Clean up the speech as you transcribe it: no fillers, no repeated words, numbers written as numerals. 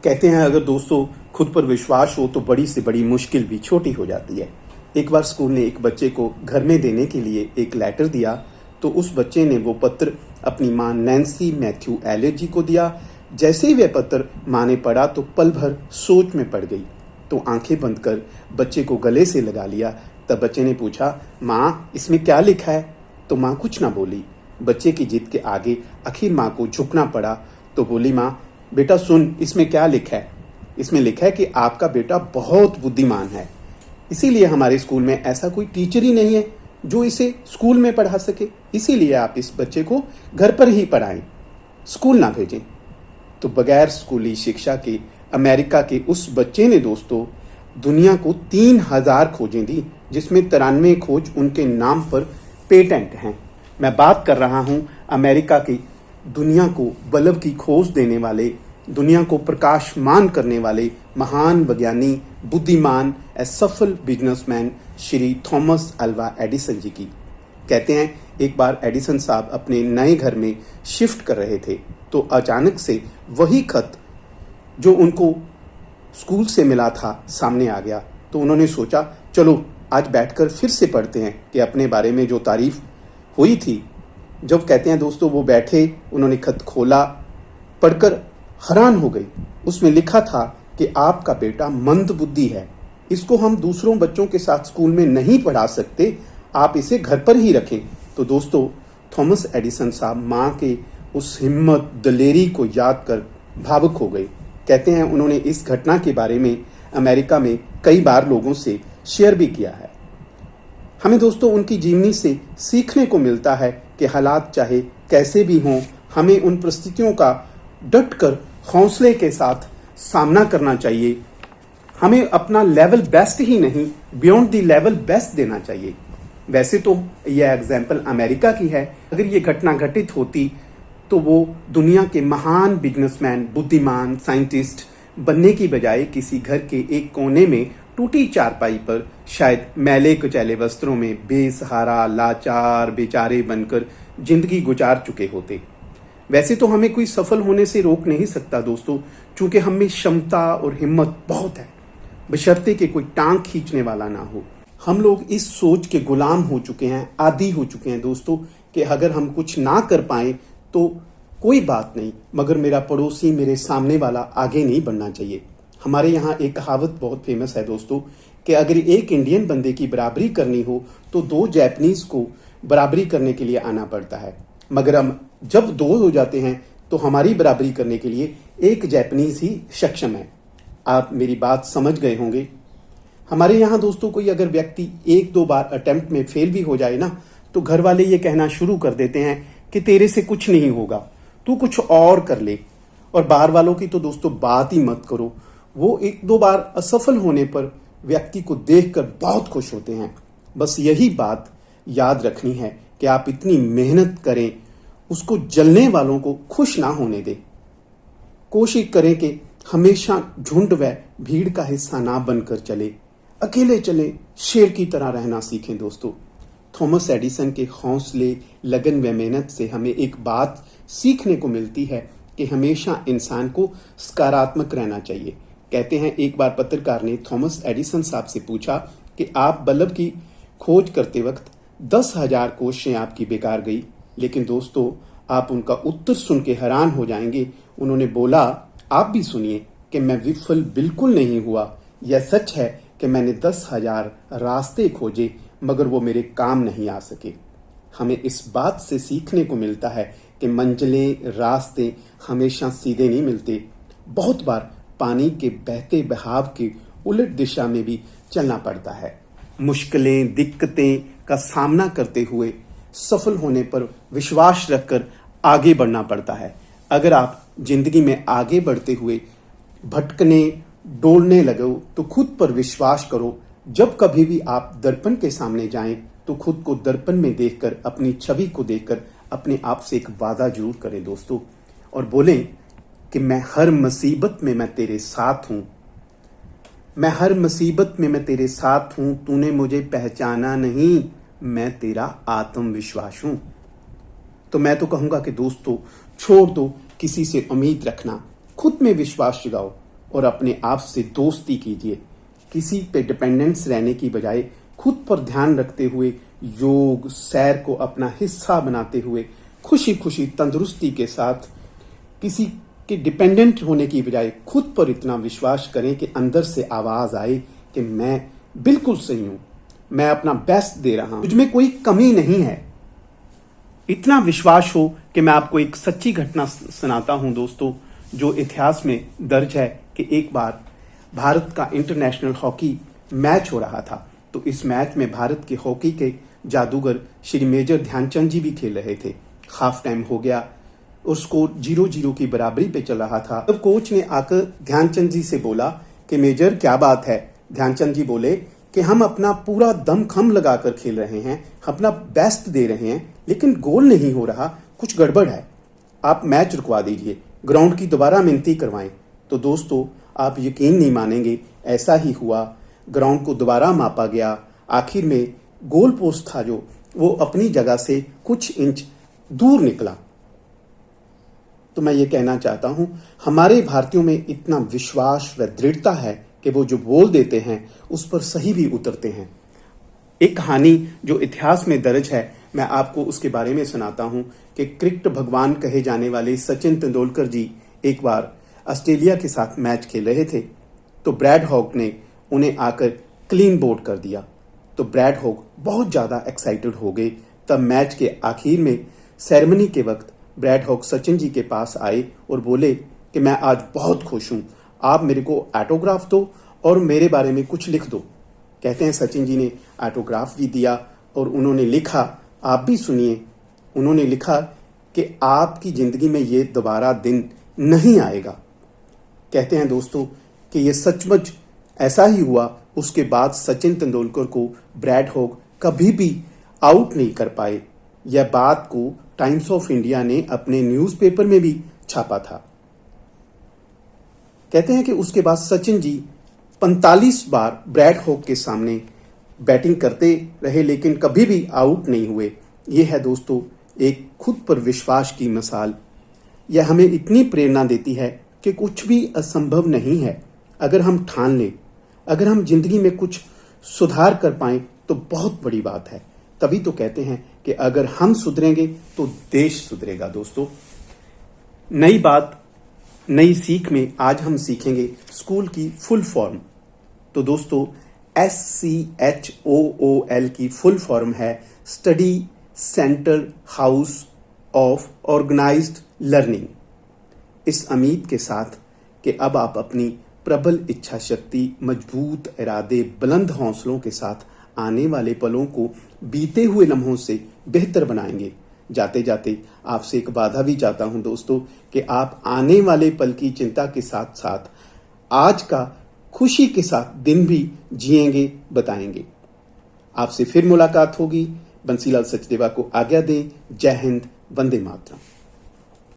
कहते हैं अगर दोस्तों खुद पर विश्वास हो तो बड़ी से बड़ी मुश्किल भी छोटी हो जाती है। एक बार स्कूल ने एक बच्चे को घर में देने के लिए एक लेटर दिया तो उस बच्चे ने वो पत्र अपनी माँ नैन्सी मैथ्यू एलियट जी को दिया। जैसे ही वह पत्र माँ ने पढ़ा तो पल भर सोच में पड़ गई, तो आंखें बंद कर बच्चे को गले से लगा लिया। तब बच्चे ने पूछा, माँ इसमें क्या लिखा है? तो माँ कुछ ना बोली। बच्चे की जिद के आगे आखिर माँ को झुकना पड़ा। तो बोली माँ, बेटा सुन, इसमें क्या लिखा है? इसमें लिखा है कि आपका बेटा बहुत बुद्धिमान है, इसीलिए हमारे स्कूल में ऐसा कोई टीचर ही नहीं है जो इसे स्कूल में पढ़ा सके, इसीलिए आप इस बच्चे को घर पर ही पढ़ाएं, स्कूल ना भेजें। तो बगैर स्कूली शिक्षा के अमेरिका के उस बच्चे ने दोस्तों दुनिया को 3000 खोजें दी, जिसमें 93 खोज उनके नाम पर पेटेंट हैं। मैं बात कर रहा हूं अमेरिका की दुनिया को बल्ब की खोज देने वाले, दुनिया को प्रकाशमान करने वाले महान वैज्ञानिक, बुद्धिमान, सफल businessman Shri Thomas Alva Edison ji की। कहते हैं एक बार एडिसन साहब अपने नए घर में शिफ्ट कर रहे थे तो अचानक से वही खत जो उनको स्कूल से मिला था सामने आ गया। तो उन्होंने सोचा चलो आज बैठकर फिर से पढ़ते हैं कि अपने बारे में जो तारीफ हुई थी। जब कहते हैं दोस्तों वो बैठे, उन्होंने खत खोला, पढ़कर हैरान हो गई। उसमें लिखा था कि आपका बेटा मंद बुद्धि है, इसको हम दूसरों बच्चों के साथ स्कूल में नहीं पढ़ा सकते, आप इसे घर पर ही रखें। तो दोस्तों थॉमस एडिसन साहब माँ के उस हिम्मत दलेरी को याद कर भावुक हो गए। कहते हैं उन्होंने इस घटना के बारे में अमेरिका में कई बार लोगों से शेयर भी किया है। हमें दोस्तों उनकी जीवनी से सीखने को मिलता है कि हालात चाहे कैसे भी हों, हमें उन परिस्थितियों का डटकर हौसले के साथ सामना करना चाहिए। हमें अपना लेवल बेस्ट ही नहीं, बियॉन्ड द लेवल बेस्ट देना चाहिए। वैसे तो यह एग्जाम्पल अमेरिका की है, अगर ये घटना घटित होती तो वो दुनिया के महान बिजनेसमैन, बुद्धिमान, साइंटिस्ट बनने की बजाय किसी घर के एक कोने में टूटी चारपाई पर शायद मैले कुचैले वस्त्रों में बेसहारा, लाचार, बेचारे बनकर जिंदगी गुजार चुके होते। वैसे तो हमें कोई सफल होने से रोक नहीं सकता दोस्तों, चूंकि हम में क्षमता और हिम्मत बहुत है, बशर्ते कि कोई टांग खींचने वाला ना हो। हम लोग इस सोच के गुलाम हो चुके हैं, आदी हो चुके हैं दोस्तों, कि अगर हम कुछ ना कर पाए तो कोई बात नहीं, मगर मेरा पड़ोसी, मेरे सामने वाला आगे नहीं बढ़ना चाहिए। हमारे यहाँ एक कहावत बहुत फेमस है दोस्तों कि अगर एक इंडियन बंदे की बराबरी करनी हो तो 2 जापानीज को बराबरी करने के लिए आना पड़ता है, मगर हम जब 2 हो जाते हैं तो हमारी बराबरी करने के लिए एक जापानीज ही सक्षम है। आप मेरी बात समझ गए होंगे। हमारे यहाँ दोस्तों कोई अगर व्यक्ति 1-2 बार अटेम्प्ट में फेल भी हो जाए ना, तो घर वाले ये कहना शुरू कर देते हैं कि तेरे से कुछ नहीं होगा, तू कुछ और कर ले। और बाहर वालों की तो दोस्तों बात ही मत करो, वो 1-2 बार असफल होने पर व्यक्ति को देखकर बहुत खुश होते हैं। बस यही बात याद रखनी है कि आप इतनी मेहनत करें, उसको जलने वालों को खुश ना होने दें। कोशिश करें कि हमेशा झुंड व भीड़ का हिस्सा ना बनकर चले, अकेले चले, शेर की तरह रहना सीखें दोस्तों। थॉमस एडिसन के हौसले, लगन व मेहनत से हमें एक बात सीखने को मिलती है कि हमेशा इंसान को सकारात्मक रहना चाहिए। कहते हैं एक बार पत्रकार ने थॉमस एडिसन साहब से पूछा कि आप बल्ब की खोज करते वक्त 10,000 कोशिशें आपकी बेकार गई, लेकिन दोस्तों आप उनका उत्तर सुन के हैरान हो जाएंगे। उन्होंने बोला, आप भी सुनिए कि मैं विफल बिल्कुल नहीं हुआ। यह सच है कि मैंने 10,000 रास्ते खोजे, मगर वो मेरे काम नहीं आ सके। हमें इस बात से सीखने को मिलता है कि मंजिलें, रास्ते हमेशा सीधे नहीं मिलते। बहुत बार पानी के बहते बहाव की उलट दिशा में भी चलना पड़ता है। मुश्किलें, दिक्कतें का सामना करते हुए सफल होने पर विश्वास रखकर आगे बढ़ना पड़ता है। अगर आप जिंदगी में आगे बढ़ते हुए भटकने, डोलने लगे तो खुद पर विश्वास करो। जब कभी भी आप दर्पण के सामने जाएं तो खुद को दर्पण में देखकर, अपनी छवि को देखकर अपने आप से एक वादा जरूर करें दोस्तों, और बोलें कि मैं हर मुसीबत में मैं तेरे साथ हूं, मैं हर मुसीबत में मैं तेरे साथ हूं, तूने मुझे पहचाना नहीं, मैं तेरा आत्मविश्वास हूं। तो मैं तो कहूंगा कि दोस्तों छोड़ दो किसी से उम्मीद रखना, खुद में विश्वास जगाओ, और अपने आप से दोस्ती कीजिए। किसी पे डिपेंडेंस रहने की बजाय खुद पर ध्यान रखते हुए योग, सैर को अपना हिस्सा बनाते हुए खुशी खुशी तंदुरुस्ती के साथ किसी के डिपेंडेंट होने की बजाय खुद पर इतना विश्वास करें कि अंदर से आवाज आए कि मैं बिल्कुल सही हूं, मैं अपना बेस्ट दे रहा हूं, मुझमें कोई कमी नहीं है। इतना विश्वास हो कि मैं आपको एक सच्ची घटना सुनाता हूं दोस्तों, जो इतिहास में दर्ज है कि एक बार भारत का इंटरनेशनल हॉकी मैच हो रहा था। तो इस मैच में भारत के हॉकी के जादूगर श्री मेजर ध्यानचंद जी भी खेल रहे थे। हाफ टाइम हो गया और स्कोर 0-0 की बराबरी पे चल रहा था। तब कोच ने आकर ध्यानचंद जी से बोला कि मेजर क्या बात है। ध्यानचंद जी बोले कि हम अपना पूरा दमखम लगाकर खेल रहे हैं, अपना बेस्ट दे रहे हैं, लेकिन गोल नहीं हो रहा, कुछ गड़बड़ है, आप मैच रुकवा दीजिए, ग्राउंड की दोबारा मिनती करवाएं। तो दोस्तों आप यकीन नहीं मानेंगे, ऐसा ही हुआ। ग्राउंड को दोबारा मापा गया, आखिर में गोल पोस्ट था जो वो अपनी जगह से कुछ इंच दूर निकला। तो मैं ये कहना चाहता हूं, हमारे भारतीयों में इतना विश्वास व दृढ़ता है कि वो जो बोल देते हैं उस पर सही भी उतरते हैं। एक कहानी जो इतिहास में दर्ज है, मैं आपको उसके बारे में सुनाता हूं कि क्रिकेट भगवान कहे जाने वाले सचिन तेंदुलकर जी एक बार ऑस्ट्रेलिया के साथ मैच खेल रहे थे। तो ब्रैड हॉग ने उन्हें आकर क्लीन बोल्ड कर दिया। तो ब्रैड हॉग बहुत ज्यादा एक्साइटेड हो गए। तब मैच के आखिर में सेरेमनी के वक्त ब्रैड हॉग सचिन जी के पास आए और बोले कि मैं आज बहुत खुश हूं, आप मेरे को ऑटोग्राफ दो और मेरे बारे में कुछ लिख दो। कहते हैं सचिन जी ने ऑटोग्राफ भी दिया और उन्होंने लिखा, आप भी सुनिए, उन्होंने लिखा कि आपकी जिंदगी में ये दोबारा दिन नहीं आएगा। कहते हैं दोस्तों कि ये सचमुच ऐसा ही हुआ। उसके बाद सचिन तेंदुलकर को ब्रैड हॉग कभी भी आउट नहीं कर पाए। यह बात को टाइम्स ऑफ इंडिया ने अपने न्यूज़पेपर में भी छापा था। कहते हैं कि उसके बाद सचिन जी 45 बार ब्रैड हॉग के सामने बैटिंग करते रहे, लेकिन कभी भी आउट नहीं हुए। यह है दोस्तों एक खुद पर विश्वास की मिसाल। यह हमें इतनी प्रेरणा देती है कि कुछ भी असंभव नहीं है। अगर हम ठान लें, अगर हम जिंदगी में कुछ सुधार कर पाएं तो बहुत बड़ी बात है। तभी तो कहते हैं कि अगर हम सुधरेंगे तो देश सुधरेगा। दोस्तों नई बात, नई सीख में आज हम सीखेंगे स्कूल की फुल फॉर्म। तो दोस्तों SCHOOL की फुल फॉर्म है study centre house of organised learning. इस उम्मीद के साथ कि अब आप अपनी प्रबल इच्छा शक्ति, मजबूत इरादे, बुलंद हौसलों के साथ आने वाले पलों को बीते हुए लम्हों से बेहतर बनाएंगे। जाते जाते आपसे एक वादा भी चाहता हूं दोस्तों कि आप आने वाले पल की चिंता के साथ साथ आज का खुशी के साथ दिन भी जिएंगे, बताएंगे। आपसे फिर मुलाकात होगी। बंसीलाल सचदेवा को आज्ञा दें। जय हिंद, वंदे मातरम।